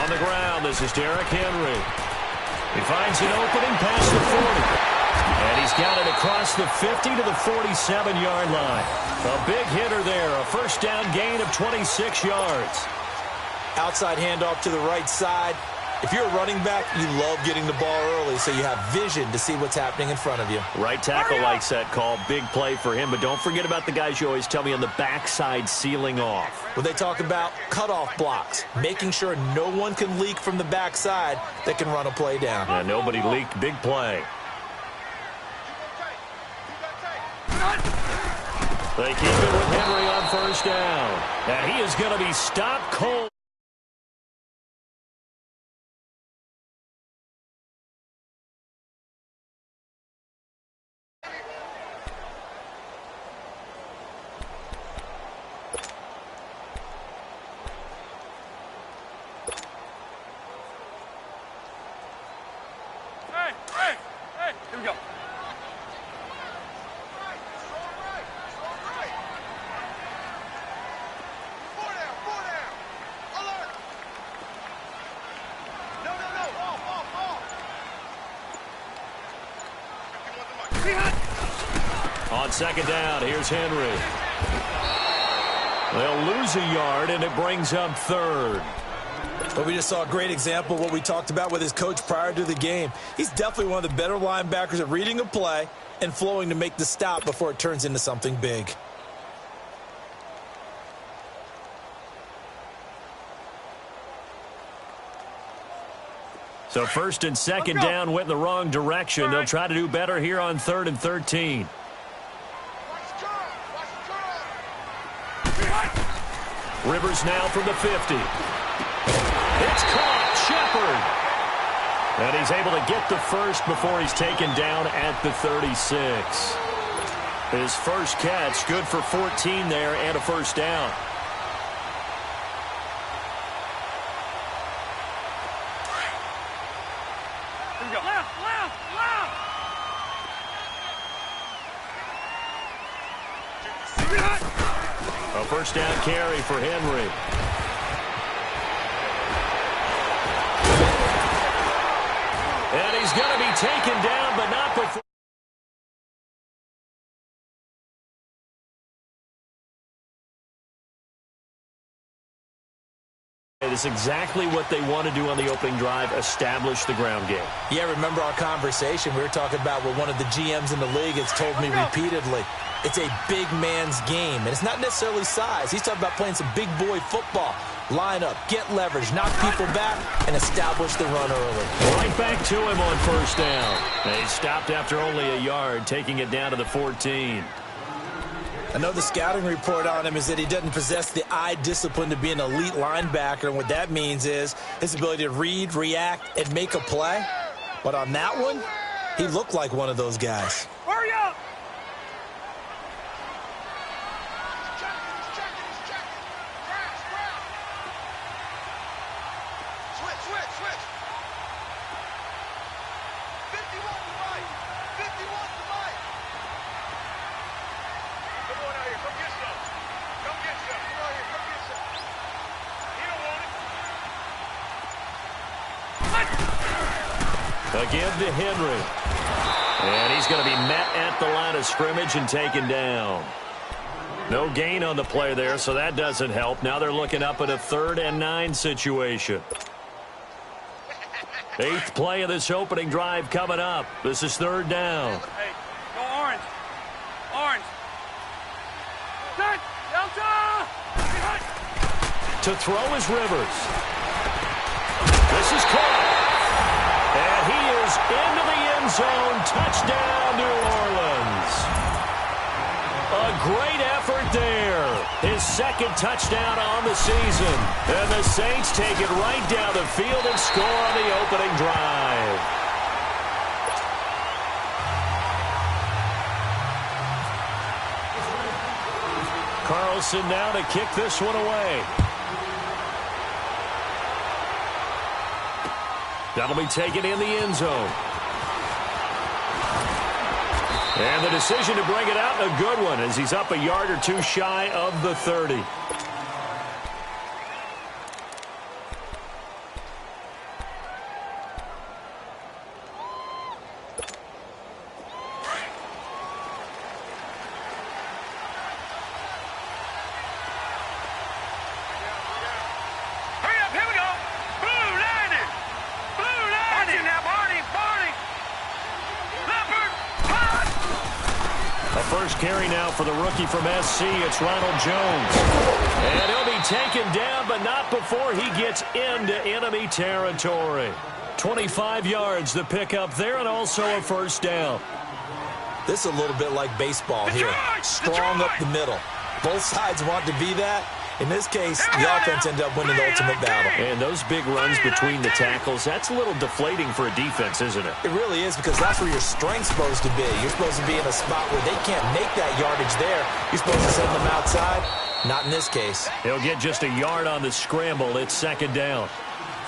On the ground, this is Derrick Henry. He finds an opening past the 40. And he's got it across the 50 to the 47-yard line. A big hitter there, a first down gain of 26 yards. Outside handoff to the right side. If you're a running back, you love getting the ball early so you have vision to see what's happening in front of you. Right tackle likes that call. Big play for him, but don't forget about the guys you always tell me on the backside sealing off. Well, they talk about cutoff blocks, making sure no one can leak from the backside that can run a play down. Yeah, nobody leaked. Big play. They keep it with Henry on first down. And he is going to be stopped cold. Here we go. On second down, here's Henry. They'll lose a yard, and it brings up third. But we just saw a great example of what we talked about with his coach prior to the game. He's definitely one of the better linebackers at reading a play and flowing to make the stop before it turns into something big. So first and second down went in the wrong direction. They'll try to do better here on 3rd and 13. Rivers now from the 50. It's caught. Shepard. And he's able to get the first before he's taken down at the 36. His first catch, good for 14 there and a first down. Here we go. Left. A first down carry for Henry. And he's going to be taken down, but not before. It is exactly what they want to do on the opening drive, establish the ground game. Yeah, remember our conversation. We were talking about what one of the GMs in the league has told me repeatedly. It's a big man's game, and it's not necessarily size. He's talking about playing some big boy football. Line up, get leverage, knock people back, and establish the run early. Right back to him on first down. They stopped after only a yard, taking it down to the 14. I know the scouting report on him is that he doesn't possess the eye discipline to be an elite linebacker, and what that means is his ability to read, react, and make a play. But on that one, he looked like one of those guys. Hurry up! Again to Henry. And he's going to be met at the line of scrimmage and taken down. No gain on the play there, so that doesn't help. Now they're looking up at a 3rd and 9 situation. 8th play of this opening drive coming up. This is 3rd down. Hey, go orange. Orange. Set. Delta. To throw is Rivers. This is caught. And he is into the end zone. Touchdown, New Orleans. A great effort there. His 2nd touchdown on the season. And the Saints take it right down the field and score on the opening drive. Carlson now to kick this one away. That'll be taken in the end zone. And the decision to bring it out, a good one, as he's up a yard or two shy of the 30. first carry now for the rookie from SC. It's Ronald Jones. And he'll be taken down, but not before he gets into enemy territory. 25 yards the pickup there, and also a first down. This is a little bit like baseball here. Strong up the middle. Both sides want to be that. In this case, the offense ended up winning the ultimate battle. And those big runs between the tackles, that's a little deflating for a defense, isn't it? It really is, because that's where your strength's supposed to be. You're supposed to be in a spot where they can't make that yardage there. You're supposed to send them outside. Not in this case. He'll get just a yard on the scramble. It's second down.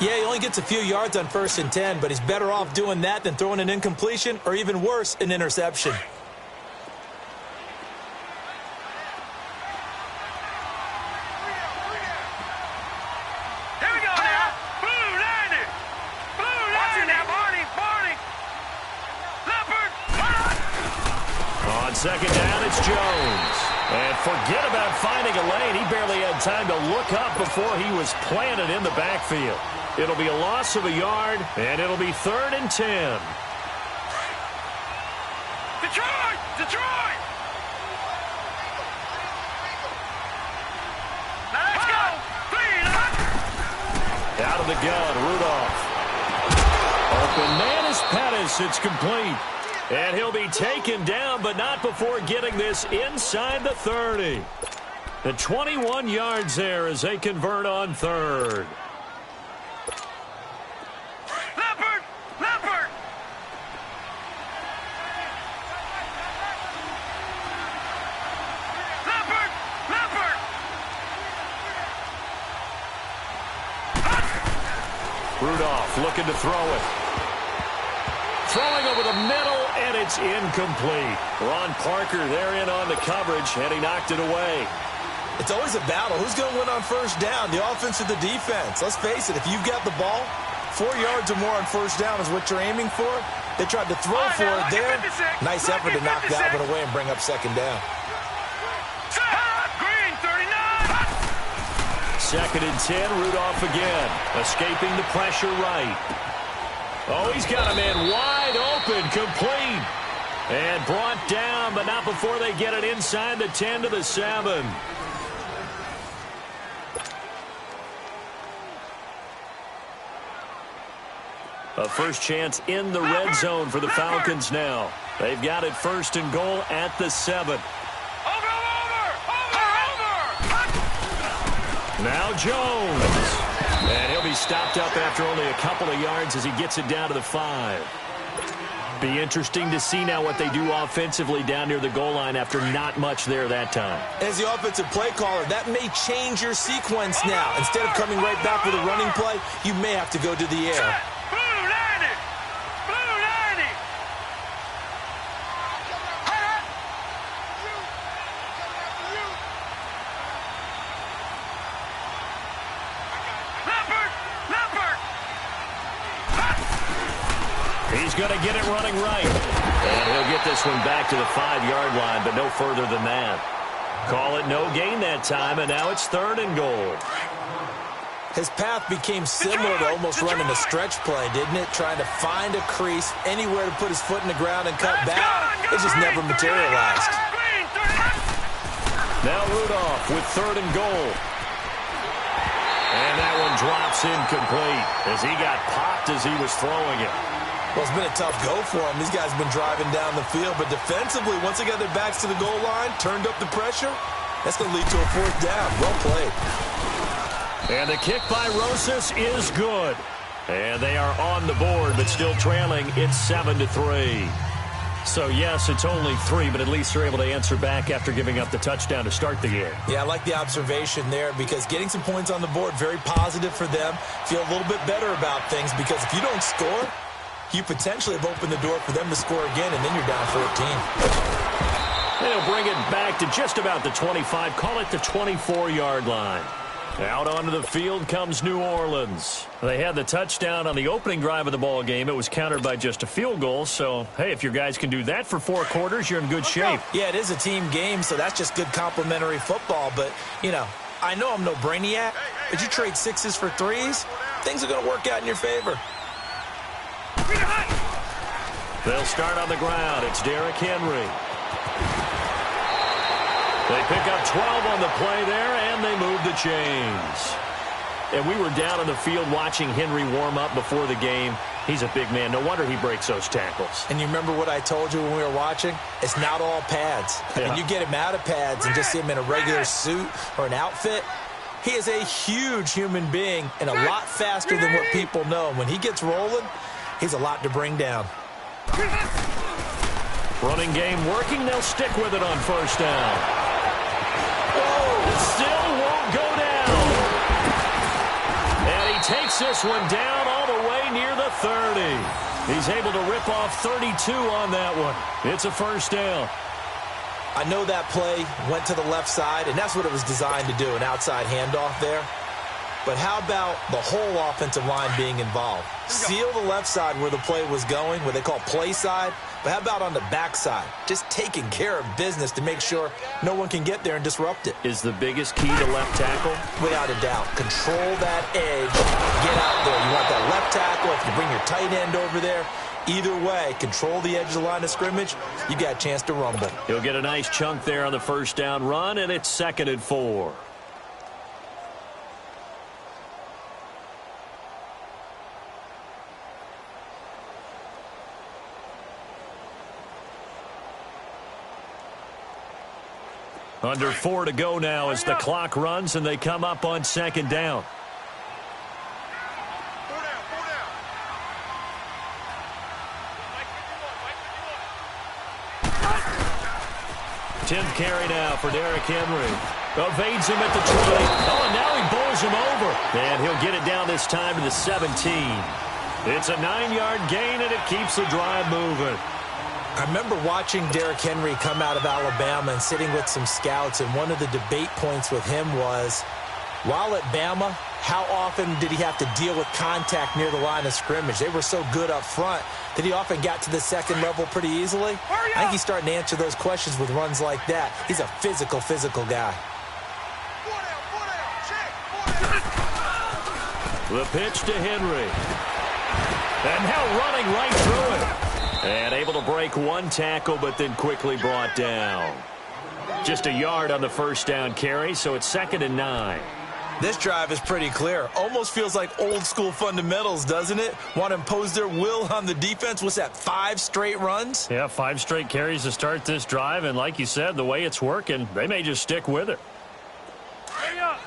Yeah, he only gets a few yards on 1st and 10, but he's better off doing that than throwing an incompletion or, even worse, an interception. Second down, it's Jones. And forget about finding a lane. He barely had time to look up before he was planted in the backfield. It'll be a loss of a yard, and it'll be 3rd and 10. Detroit! Detroit! Now let's go! Out of the gun, Rudolph. Open man is Pettis. It's complete. And he'll be taken down, but not before getting this inside the 30. The 21 yards there as they convert on 3rd. Leopard! Leopard! Leopard! Leopard! Rudolph looking to throw it. Throwing over the middle, and it's incomplete. Ron Parker there in on the coverage, and he knocked it away. It's always a battle. Who's going to win on 1st down, the offense or the defense? Let's face it, if you've got the ball, 4 yards or more on 1st down is what you're aiming for. They tried to throw for it there. Nice effort to knock that one away and bring up 2nd down. Green, 39! 2nd and 10, Rudolph again, escaping the pressure right. Oh, he's got a man wide open, complete. And brought down, but not before they get it inside the 10 to the 7. A first chance in the red zone for the Falcons now. They've got it 1st and goal at the 7. Over! Now Jones. And he'll be stopped up after only a couple of yards as he gets it down to the 5. Be interesting to see now what they do offensively down near the goal line after not much there that time. As the offensive play caller, that may change your sequence now. Instead of coming right back with a running play, you may have to go to the air. Blue 90! Blue 90! Leopard! Leopard! He's going to get it running right. And he'll get this one back to the 5-yard line, but no further than that. Call it no gain that time, and now it's 3rd and goal. His path became similar to almost running a stretch play, didn't it? Trying to find a crease, anywhere to put his foot in the ground and cut back. It just never materialized. Now Rudolph with 3rd and goal. And that one drops incomplete as he got popped as he was throwing it. Well, it's been a tough go for him. These guys have been driving down the field, but defensively, once they got their backs to the goal line, turned up the pressure, that's going to lead to a 4th down. Well played. And the kick by Rosas is good. And they are on the board, but still trailing. It's 7-3. So, yes, it's only 3, but at least they're able to answer back after giving up the touchdown to start the game. Yeah, I like the observation there because getting some points on the board, very positive for them. Feel a little bit better about things because if you don't score, you potentially have opened the door for them to score again, and then you're down 14. They'll bring it back to just about the 25. Call it the 24-yard line. Out onto the field comes New Orleans. They had the touchdown on the opening drive of the ball game. It was countered by just a field goal. So, hey, if your guys can do that for 4 quarters, you're in good shape. Yeah, it is a team game, so that's just good complimentary football. But, you know, I know I'm no brainiac, but you trade 6s for 3s, things are going to work out in your favor. They'll start on the ground. It's Derrick Henry. They pick up 12 on the play there, and they move the chains. And we were down on the field watching Henry warm up before the game. He's a big man. No wonder he breaks those tackles. And you remember what I told you when we were watching? It's not all pads. I mean, you get him out of pads and just see him in a regular suit or an outfit. He is a huge human being and a lot faster than what people know. And when he gets rolling, he's a lot to bring down. Running game working. They'll stick with it on first down. Whoa, still won't go down. And he takes this one down all the way near the 30. He's able to rip off 32 on that one. It's a first down. I know that play went to the left side, and that's what it was designed to do, an outside handoff there. But how about the whole offensive line being involved? Seal the left side where the play was going, what they call play side. But how about on the backside? Just taking care of business to make sure no one can get there and disrupt it. Is the biggest key to left tackle? Without a doubt. Control that edge. Get out there. You want that left tackle. If you bring your tight end over there, either way, control the edge of the line of scrimmage, you got a chance to rumble. He'll get a nice chunk there on the first down run, and it's 2nd and 4. Under 4 to go now as the clock runs and they come up on 2nd down. Tenth carry now for Derrick Henry. Evades him at the 20. Oh, and now he bowls him over. And he'll get it down this time to the 17. It's a 9-yard gain, and it keeps the drive moving. I remember watching Derrick Henry come out of Alabama and sitting with some scouts, and one of the debate points with him was, while at Bama, how often did he have to deal with contact near the line of scrimmage? They were so good up front that he often got to the second level pretty easily. I think he's starting to answer those questions with runs like that. He's a physical guy. The pitch to Henry. And now running right through it. And able to break one tackle, but then quickly brought down. Just a yard on the first down carry, so it's 2nd and 9. This drive is pretty clear. Almost feels like old school fundamentals, doesn't it? Want to impose their will on the defense. What's that, 5 straight runs? Yeah, 5 straight carries to start this drive, and like you said, the way it's working, they may just stick with it. Hurry up.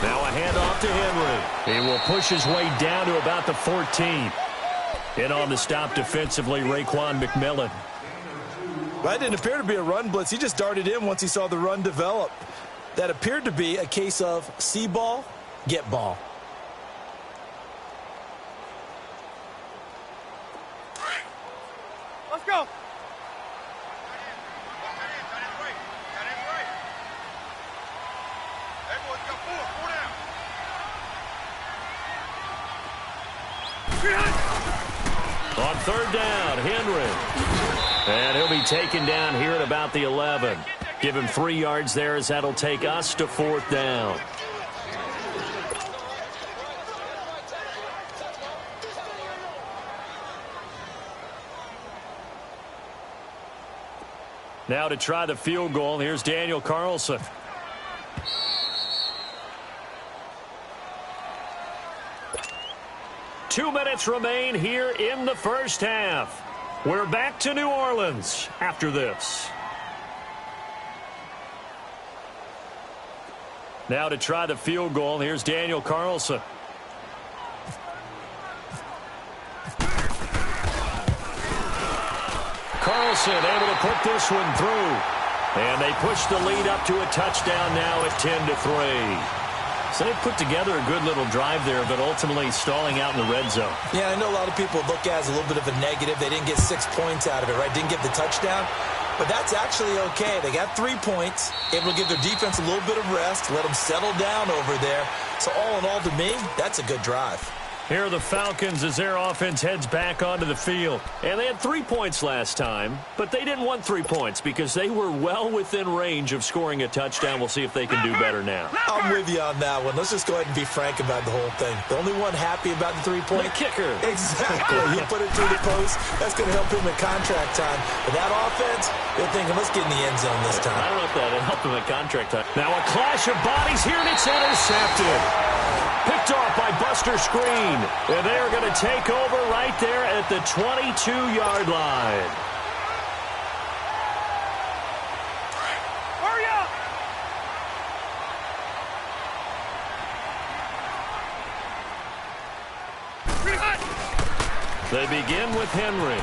Now a handoff to Henry. He will push his way down to about the 14. In on the stop defensively, Raekwon McMillan. That didn't appear to be a run blitz. He just darted in once he saw the run develop. That appeared to be a case of see ball, get ball. Let's go. On 3rd down, Henry. And he'll be taken down here at about the 11. Give him 3 yards there as that'll take us to 4th down. Now to try the field goal, here's Daniel Carlson. Two minutes remain here in the first half. We're back to New Orleans after this. Now to try the field goal, here's Daniel Carlson. Carlson able to put this one through. And they push the lead up to a touchdown now at 10-3. So they put together a good little drive there, but ultimately stalling out in the red zone. Yeah, I know a lot of people look at it as a little bit of a negative. They didn't get 6 points out of it, right? Didn't get the touchdown. But that's actually okay. They got 3 points, able to give their defense a little bit of rest, let them settle down over there. So all in all, to me, that's a good drive. Here are the Falcons as their offense heads back onto the field. And they had 3 points last time, but they didn't want 3 points because they were well within range of scoring a touchdown. We'll see if they can do better now. I'm with you on that one. Let's just go ahead and be frank about the whole thing. The only one happy about the 3-point? The kicker. Exactly. He put it through the post. That's going to help him in contract time. But that offense, they're thinking, let's get in the end zone this time. I don't know if that helped him at contract time. Now a clash of bodies here, and it's intercepted. Picked off by Buster Screen. And they are going to take over right there at the 22-yard line. Hurry up! They begin with Henry.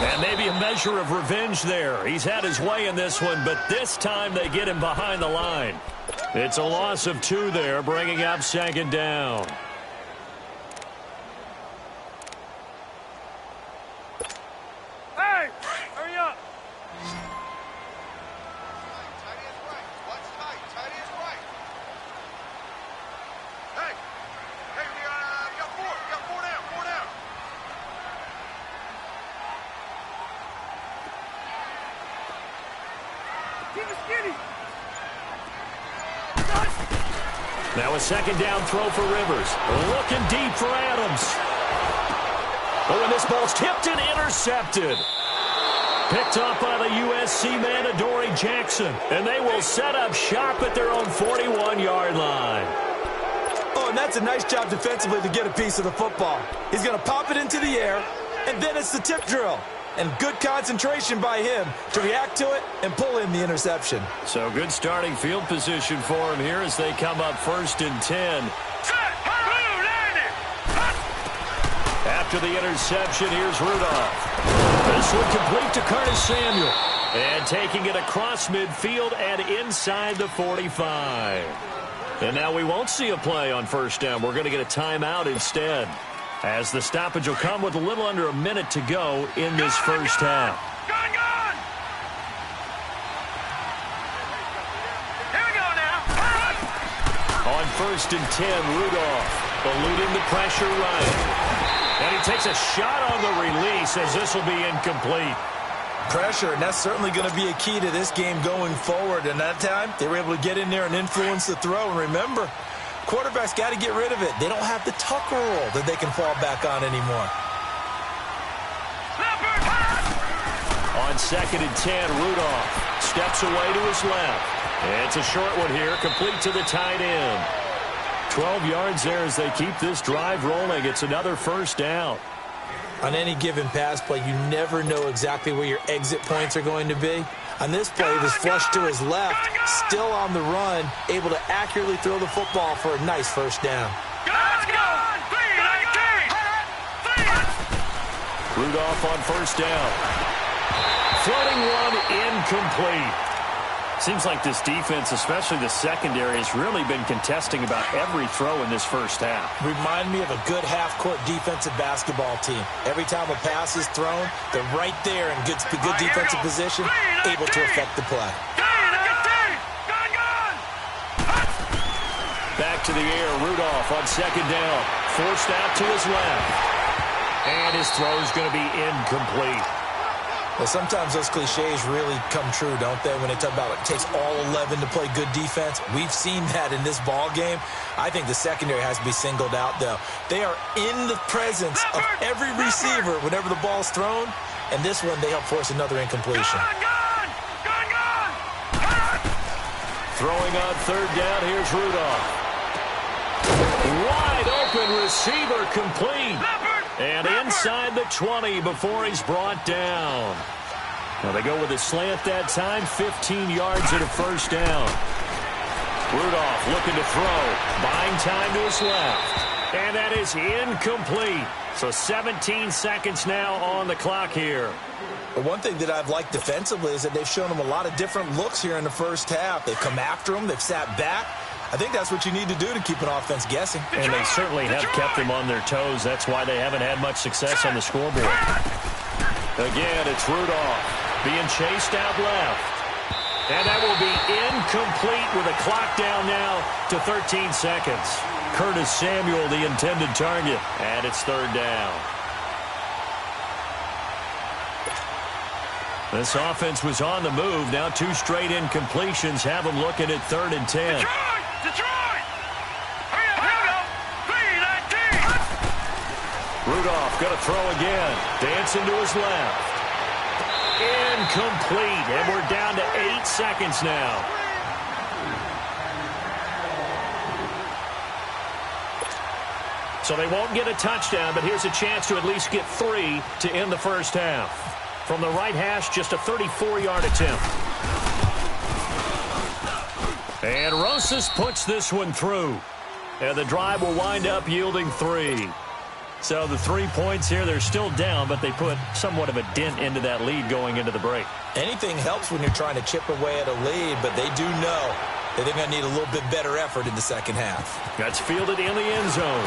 And maybe a measure of revenge there. He's had his way in this one, but this time they get him behind the line. It's a loss of 2 there, bringing up 2nd down. Hey! Hurry up! Tight is right. What's tight? Tight is right. Hey! Hey, we got 4. We got 4 down. 4 down. Keep it skinny! Now a 2nd down throw for Rivers. Looking deep for Adams. Oh, and this ball's tipped and intercepted. Picked up by the USC man, Adoree Jackson. And they will set up shop at their own 41-yard line. Oh, and that's a nice job defensively to get a piece of the football. He's going to pop it into the air, and then it's the tip drill. And good concentration by him to react to it and pull in the interception. So good starting field position for him here as they come up 1st and 10. After the interception, here's Rudolph. This one complete to Curtis Samuel. And taking it across midfield and inside the 45. And now we won't see a play on 1st down. We're going to get a timeout instead, as the stoppage will come with a little under a minute to go in this first half. Gun! Here we go now! On 1st and 10, Rudolph eluding the pressure right. And he takes a shot on the release as this will be incomplete. Pressure, and that's certainly going to be a key to this game going forward. And that time, they were able to get in there and influence the throw. And remember, quarterbacks got to get rid of it. They don't have the tuck rule that they can fall back on anymore. On 2nd and 10, Rudolph steps away to his left. It's a short one here, complete to the tight end. 12 yards there as they keep this drive rolling. It's another 1st down. On any given pass play, you never know exactly where your exit points are going to be. On this play, it was flushed to his left, still on the run, able to accurately throw the football for a nice 1st down. Rudolph on 1st down. Floating one incomplete. Seems like this defense, especially the secondary, has really been contesting about every throw in this first half. Remind me of a good half-court defensive basketball team. Every time a pass is thrown, they're right there in good defensive position, able to affect the play. Back to the air, Rudolph on 2nd down. Forced out to his left. And his throw is going to be incomplete. Well, sometimes those cliches really come true, don't they, when they talk about it takes all 11 to play good defense. We've seen that in this ball game. I think the secondary has to be singled out, though. They are in the presence of every receiver whenever the ball's thrown, and this one they help force another incompletion. Throwing on 3rd down, here's Rudolph. Wide open receiver, complete. And inside the 20 before he's brought down. Now they go with a slant that time, 15 yards at a 1st down. Rudolph looking to throw, buying time to his left. And that is incomplete. So 17 seconds now on the clock here. But one thing that I've liked defensively is that they've shown him a lot of different looks here in the first half. They've come after him. They've sat back. I think that's what you need to do to keep an offense guessing. And they certainly have kept them on their toes. That's why they haven't had much success on the scoreboard. Again, it's Rudolph being chased out left. And that will be incomplete with a clock down now to 13 seconds. Curtis Samuel, the intended target, and it's third down. This offense was on the move. Now 2 straight incompletions have them looking at 3rd and 10. Detroit! Hurry up, here we go! 3-19! Rudolph going to throw again. Dancing to his left. Incomplete, and we're down to 8 seconds now. So they won't get a touchdown, but here's a chance to at least get 3 to end the first half. From the right hash, just a 34-yard attempt. And Rosas puts this one through. And the drive will wind up yielding 3. So the 3 points here, they're still down, but they put somewhat of a dent into that lead going into the break. Anything helps when you're trying to chip away at a lead, but they do know that they're going to need a little bit better effort in the second half. That's fielded in the end zone.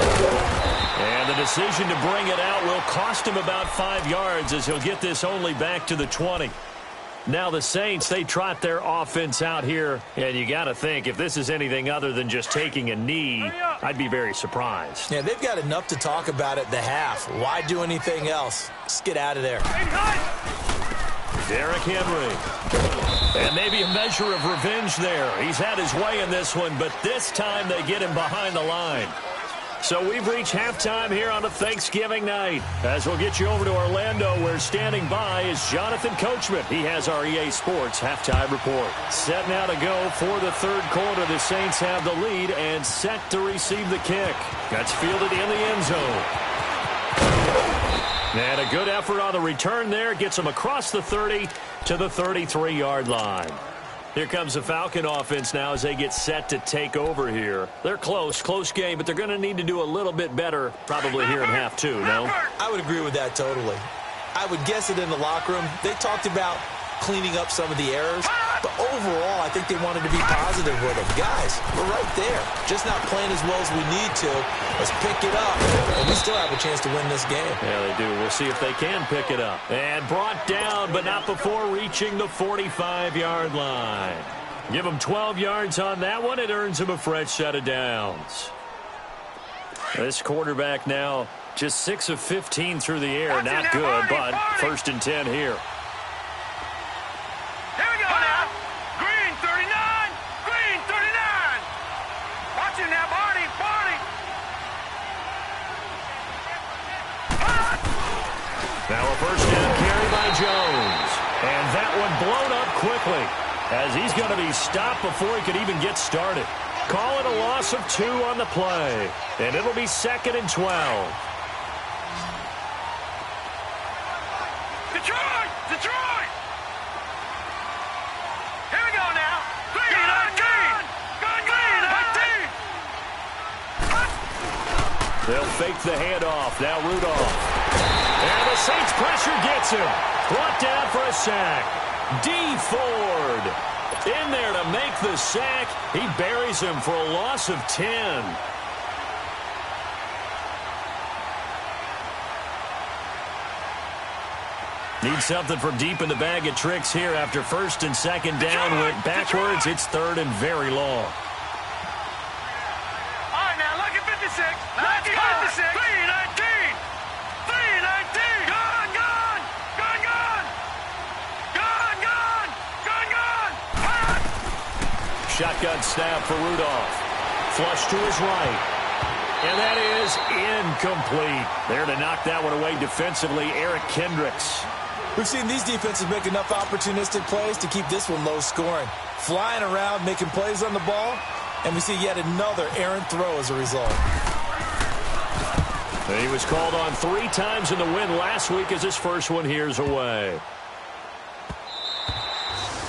And the decision to bring it out will cost him about 5 yards as he'll get this only back to the 20. Now the Saints, they trot their offense out here, and you got to think if this is anything other than just taking a knee, I'd be very surprised. Yeah, they've got enough to talk about at the half. Why do anything else? Just get out of there. Derrick Henry. And maybe a measure of revenge there. He's had his way in this one, but this time they get him behind the line. So we've reached halftime here on a Thanksgiving night. As we'll get you over to Orlando, where standing by is Jonathan Coachman. He has our EA Sports halftime report. Set now to go for the third quarter. The Saints have the lead and set to receive the kick. That's fielded in the end zone. And a good effort on the return there. Gets them across the 30 to the 33-yard line. Here comes the Falcon offense now as they get set to take over here. They're close game, but they're going to need to do a little bit better probably here in half 2, no? I would agree with that totally. I would guess it in the locker room. They talked about cleaning up some of the errors, but overall, I think they wanted to be positive with them. Guys, we're right there. Just not playing as well as we need to. Let's pick it up, and we still have a chance to win this game. Yeah, they do. We'll see if they can pick it up. And brought down, but not before reaching the 45-yard line. Give them 12 yards on that one. It earns them a fresh set of downs. This quarterback now just 6 of 15 through the air. Not good, but 1st and 10 here. Here we go now. Green 39. Green 39. Watch it now, Barney. Now a first down carry by Jones. And that one blown up quickly as he's going to be stopped before he could even get started. Call it a loss of 2 on the play. And it'll be 2nd and 12. Detroit! Here we go now. Green 19. They'll fake the handoff. Now Rudolph. And the Saints pressure gets him. Brought down for a sack. D. Ford in there to make the sack. He buries him for a loss of 10. Need something from deep in the bag of tricks here after 1st and 2nd down. Went backwards. It's 3rd and very long. All right, now, lucky 56. Lucky 56. 319. 319. Gone. Shotgun snap for Rudolph. Flush to his right. And that is incomplete. There to knock that one away defensively, Eric Kendricks. We've seen these defenses make enough opportunistic plays to keep this one low scoring. Flying around, making plays on the ball, and we see yet another errant throw as a result. He was called on 3 times in the win last week as his first one here's away.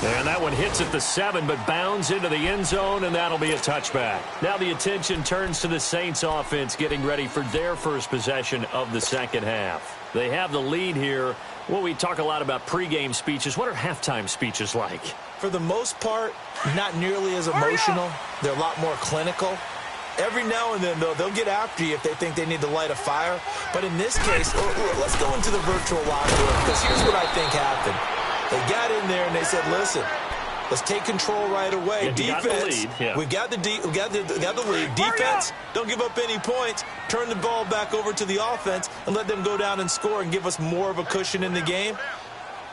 And that one hits at the 7, but bounds into the end zone, and that'll be a touchback. Now the attention turns to the Saints offense getting ready for their first possession of the second half. They have the lead here. Well, we talk a lot about pregame speeches. What are halftime speeches like? For the most part, not nearly as emotional. They're a lot more clinical. Every now and then, though, they'll get after you if they think they need to light a fire. But in this case, let's go into the virtual locker room, because here's what I think happened. They got in there and they said, listen, Let's take control right away. Yeah, Defense, we got the lead. Defense, don't give up any points. Turn the ball back over to the offense and let them go down and score and give us more of a cushion in the game.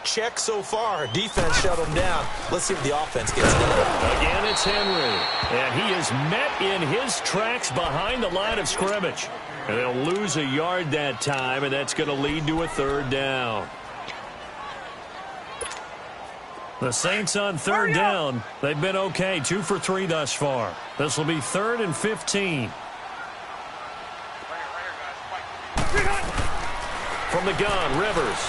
Check so far. Defense shut them down. Let's see if the offense gets done. Again, it's Henry. And he is met in his tracks behind the line of scrimmage. And they'll lose a yard that time, and that's going to lead to a third down. The Saints on third down. They've been okay. 2 for 3 thus far. This will be 3rd and 15. From the gun, Rivers.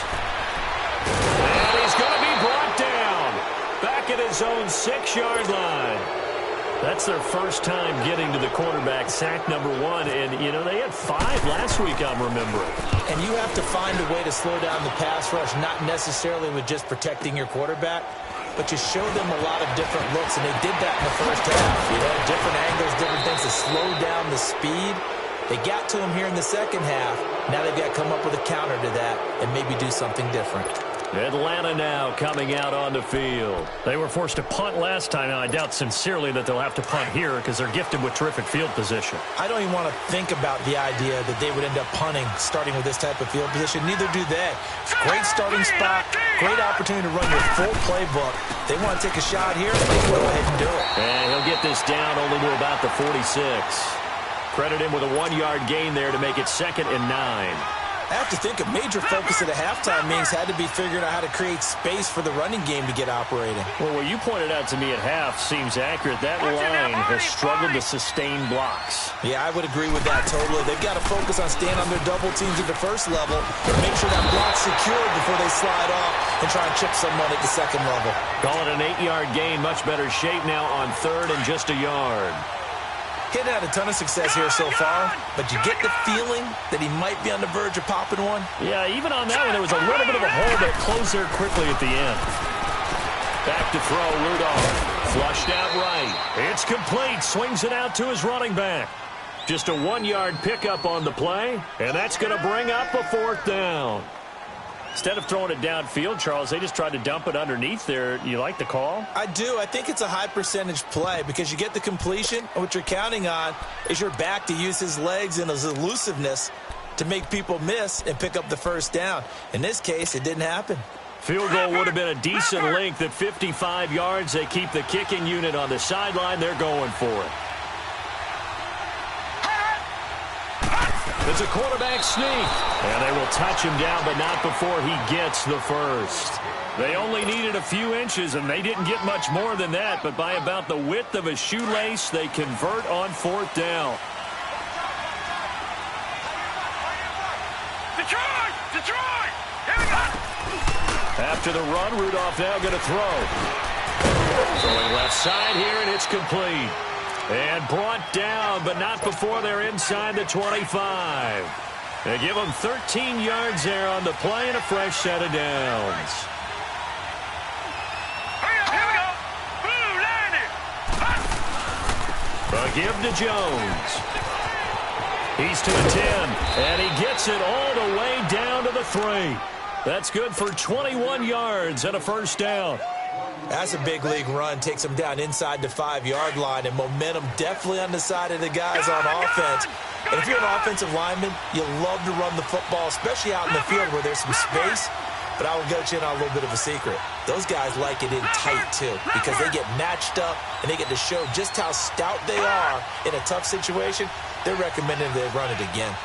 And he's going to be brought down. Back at his own 6-yard line. That's their first time getting to the quarterback, sack number 1. And, you know, they had 5 last week, I'm remembering. And you have to find a way to slow down the pass rush, not necessarily with just protecting your quarterback, but you show them a lot of different looks, and they did that in the first half. You know, different angles, different things to slow down the speed. They got to him here in the second half. Now they've got to come up with a counter to that and maybe do something different. Atlanta now coming out on the field. They were forced to punt last time. Now, I doubt sincerely that they'll have to punt here because they're gifted with terrific field position. I don't even want to think about the idea that they would end up punting starting with this type of field position. Neither do they. Great starting spot, great opportunity to run your full playbook. They want to take a shot here, they can go ahead and do it. And he'll get this down only to about the 46. Credit him with a 1-yard gain there to make it 2nd and 9. I have to think a major focus at the halftime meetings had to be figuring out how to create space for the running game to get operating. Well, what you pointed out to me at half seems accurate. That line has struggled to sustain blocks. Yeah, I would agree with that totally. They've got to focus on staying on their double teams at the first level and make sure that block's secured before they slide off and try and chip someone at the second level. Call it an 8-yard gain. Much better shape now on 3rd and just a yard. Hitting had a ton of success here so far, but you get the feeling that he might be on the verge of popping one. Yeah, even on that one, there was a little bit of a hole that closed there quickly at the end. Back to throw, Rudolph. Flushed out right. It's complete. Swings it out to his running back. Just a 1-yard pickup on the play, and that's going to bring up a 4th down. Instead of throwing it downfield, Charles, they just tried to dump it underneath there. You like the call? I do. I think it's a high-percentage play because you get the completion, and what you're counting on is your back to use his legs and his elusiveness to make people miss and pick up the first down. In this case, it didn't happen. Field goal would have been a decent length at 55 yards. They keep the kicking unit on the sideline. They're going for it. It's a quarterback sneak. And they will touch him down, but not before he gets the first. They only needed a few inches, and they didn't get much more than that. But by about the width of a shoelace, they convert on 4th down. Detroit! Detroit! Here we go! After the run, Rudolph now going to throw. Throwing left side here, and it's complete. And brought down, but not before they're inside the 25. They give them 13 yards there on the play and a fresh set of downs. Here we go! Blue, landing! A give to Jones. He's to the 10, and he gets it all the way down to the 3. That's good for 21 yards and a first down. That's a big league run. Takes them down inside the 5-yard line, and momentum definitely on the side of the guys on offense. And if you're an offensive lineman, you love to run the football, especially out in the field where there's some space. But I will get you in on a little bit of a secret. Those guys like it in tight, too, because they get matched up, and they get to show just how stout they are in a tough situation. They're recommending they run it again.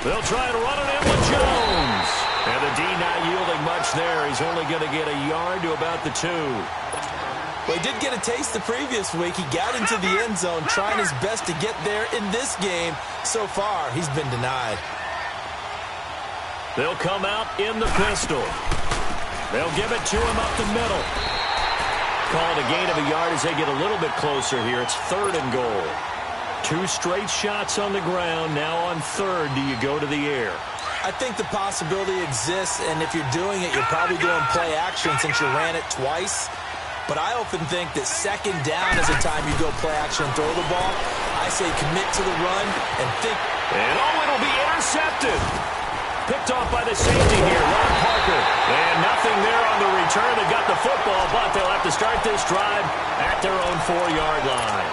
They'll try to run it in with Jones. And the D not yielding much there. He's only going to get a yard to about the 2. Well, he did get a taste the previous week. He got into the end zone, trying his best to get there in this game. So far, he's been denied. They'll come out in the pistol. They'll give it to him up the middle. Call it a gain of a yard as they get a little bit closer here. It's 3rd and goal. 2 straight shots on the ground. Now on 3rd, do you go to the air? I think the possibility exists, and if you're doing it, you're probably doing play action since you ran it twice. But I often think that 2nd down is the time you go play action and throw the ball. I say commit to the run and think. And it'll be intercepted. Picked off by the safety here, Ron Parker. And nothing there on the return. They got the football, but they'll have to start this drive at their own 4-yard line.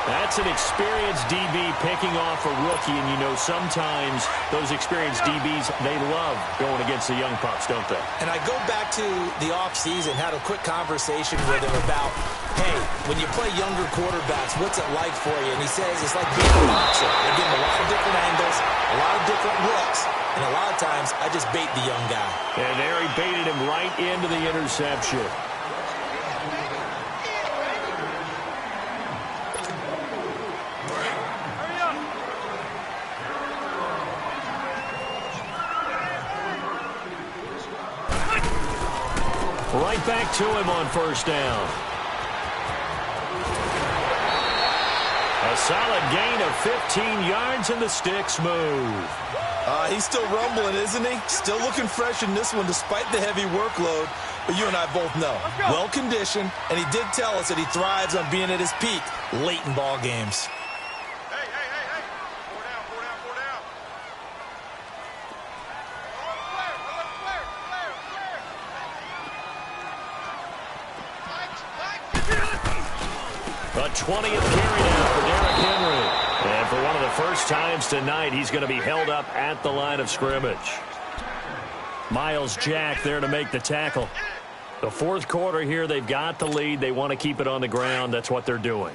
That's an experienced DB picking off a rookie, and you know sometimes those experienced DBs, they love going against the young pups, don't they? And I go back to the offseason, had a quick conversation with him about, hey, when you play younger quarterbacks, what's it like for you? And he says it's like being a boxer. I give him a lot of different angles, a lot of different looks, and a lot of times I just bait the young guy. And there he baited him right into the interception. Right back to him on first down. A solid gain of 15 yards, and the sticks move. He's still rumbling, isn't he? Still looking fresh in this one despite the heavy workload. But you and I both know, well-conditioned, and he did tell us that he thrives on being at his peak late in ball games. Hey. 4 down. A 20th carry now for Derrick Henry. And for one of the first times tonight, he's going to be held up at the line of scrimmage. Miles Jack there to make the tackle. The fourth quarter here, they've got the lead. They want to keep it on the ground. That's what they're doing.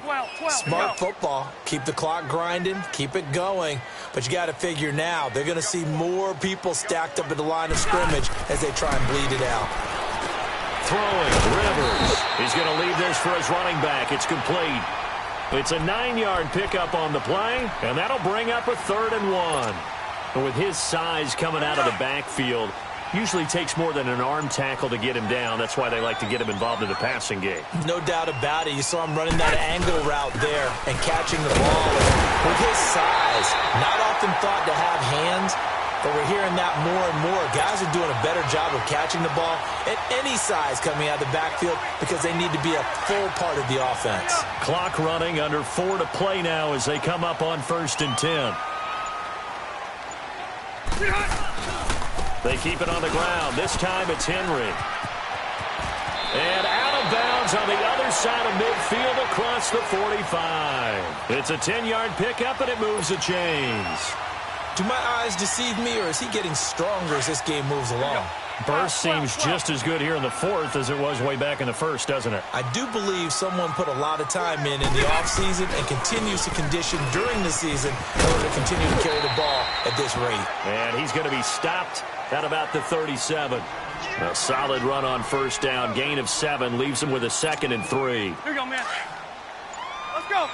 Smart football. Keep the clock grinding. Keep it going. But you got to figure now, they're going to see more people stacked up at the line of scrimmage as they try and bleed it out. Throwing, Rivers. He's going to leave this for his running back. It's complete. It's a 9-yard pickup on the play, and that'll bring up a 3rd and 1. And with his size coming out of the backfield, usually takes more than an arm tackle to get him down. That's why they like to get him involved in the passing game. No doubt about it. You saw him running that angle route there and catching the ball. With his size, not often thought to have hands, but we're hearing that more and more. Guys are doing a better job of catching the ball at any size coming out of the backfield because they need to be a full part of the offense. Clock running, under 4 to play now as they come up on 1st and 10. They keep it on the ground. This time it's Henry. And out of bounds on the other side of midfield across the 45. It's a 10-yard pickup, and it moves the chains. Do my eyes deceive me, or is he getting stronger as this game moves along? Burst seems just as good here in the 4th as it was way back in the 1st, doesn't it? I do believe someone put a lot of time in the offseason and continues to condition during the season in order to continue to carry the ball at this rate. And he's going to be stopped at about the 37. A solid run on first down. Gain of 7 leaves him with a 2nd and 3. Here you go, man. Let's go.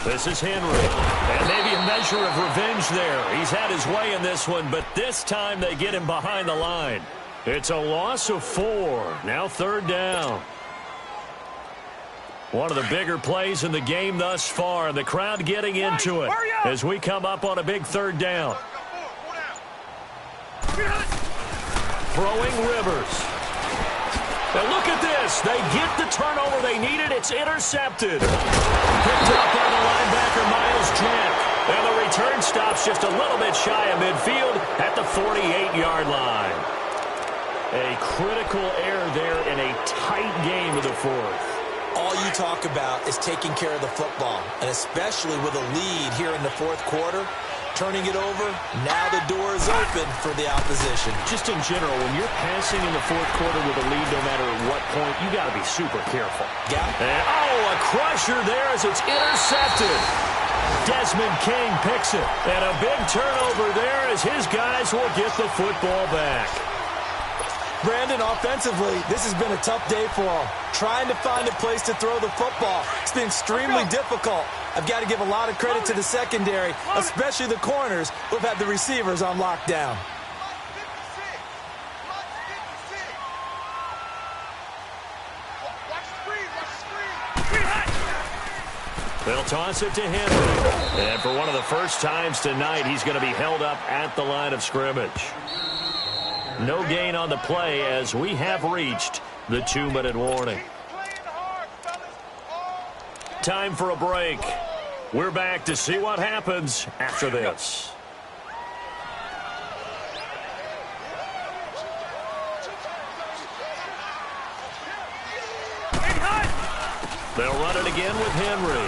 This is Henry. And maybe a measure of revenge there. He's had his way in this one, but this time they get him behind the line. It's a loss of 4. Now 3rd down. One of the bigger plays in the game thus far, and the crowd getting into it as we come up on a big 3rd down. Throwing Rivers. Now look at this. They get the turnover they needed. It's intercepted. Picked up by the linebacker, Miles Jack. And the return stops just a little bit shy of midfield at the 48-yard line. A critical error there in a tight game of the 4th. All you talk about is taking care of the football, and especially with a lead here in the 4th quarter. Turning it over, now the door is open for the opposition. Just in general, when you're passing in the 4th quarter with a lead, no matter at what point, you got to be super careful. Yeah. And, a crusher there as it's intercepted. Desmond King picks it. And a big turnover there as his guys will get the football back. Brandon, offensively, this has been a tough day for him. Trying to find a place to throw the football. It's been extremely difficult. I've got to give a lot of credit to the secondary, especially the corners who have had the receivers on lockdown. They'll toss it to Henry. And for one of the first times tonight, he's going to be held up at the line of scrimmage. No gain on the play as we have reached the 2-minute warning. Time for a break. We're back to see what happens after this. They'll run it again with Henry.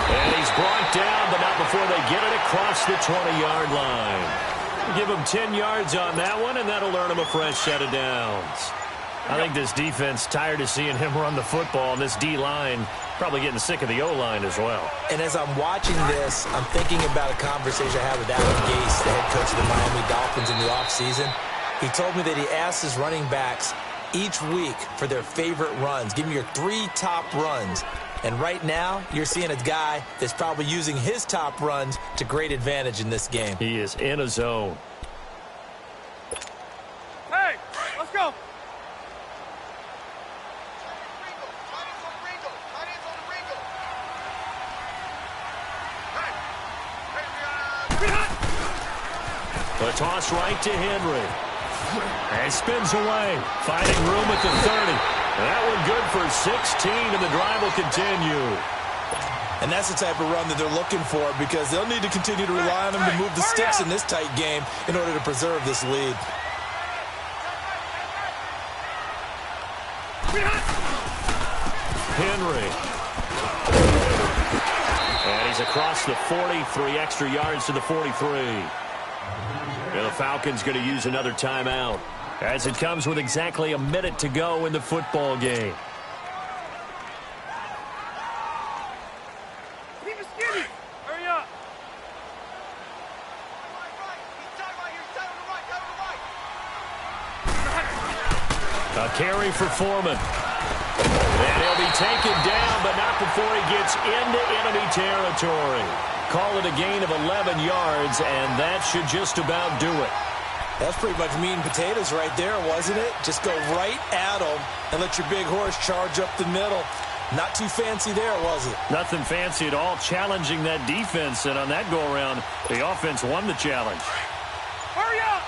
And he's brought down, but not before they get it across the 20-yard line. Give him 10 yards on that one, and that'll earn him a fresh set of downs. I think this defense tired of seeing him run the football, and this D-line probably getting sick of the O-line as well. And as I'm watching this, I'm thinking about a conversation I had with Adam Gase, the head coach of the Miami Dolphins, in the offseason. He told me that he asked his running backs each week for their favorite runs. Give me your 3 top runs. And right now, you're seeing a guy that's probably using his top runs to great advantage in this game. He is in a zone. Hey, let's go. The toss right to Henry. And spins away, finding room at the 30. That one good for 16, and the drive will continue. And that's the type of run that they're looking for, because they'll need to continue to rely on him to move the sticks in this tight game in order to preserve this lead. Henry. And he's across the 40, 3 extra yards to the 43. And the Falcons going to use another timeout as it comes with exactly a minute to go in the football game. Keep it skinny. Hurry up. A carry for Foreman. And he'll be taken down, but not before he gets into enemy territory. Call it a gain of 11 yards, and that should just about do it. That's pretty much meat and potatoes right there, wasn't it? Just go right at him and let your big horse charge up the middle. Not too fancy there, was it? Nothing fancy at all, challenging that defense, and on that go-around, the offense won the challenge. Hurry up.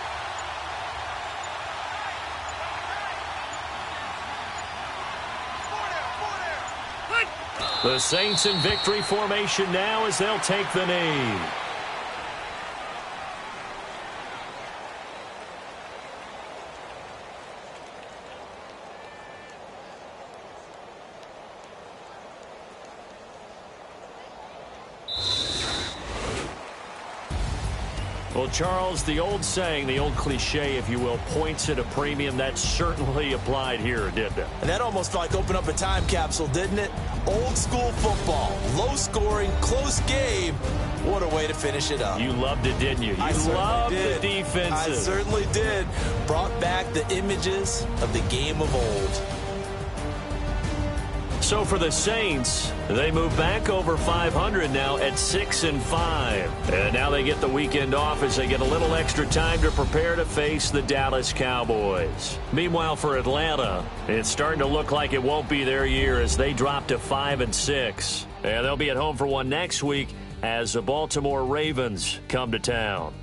The Saints in victory formation now as they'll take the knee. Well, Charles, the old saying, the old cliche, if you will, points at a premium, that certainly applied here, didn't it? And that almost felt like open up a time capsule, didn't it? Old school football, low scoring, close game. What a way to finish it up. You loved it, didn't you? I You loved did. the defenses. I certainly did. Brought back the images of the game of old. So for the Saints, they move back over 500 now at 6-5. And now they get the weekend off as they get a little extra time to prepare to face the Dallas Cowboys. Meanwhile, for Atlanta, it's starting to look like it won't be their year as they drop to 5-6. And they'll be at home for one next week as the Baltimore Ravens come to town.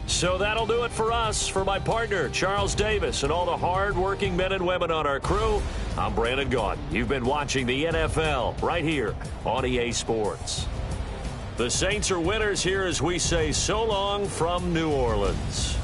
So that'll do it for us. For my partner, Charles Davis, and all the hard-working men and women on our crew, I'm Brandon Gaudin. You've been watching the NFL right here on EA Sports. The Saints are winners here as we say so long from New Orleans.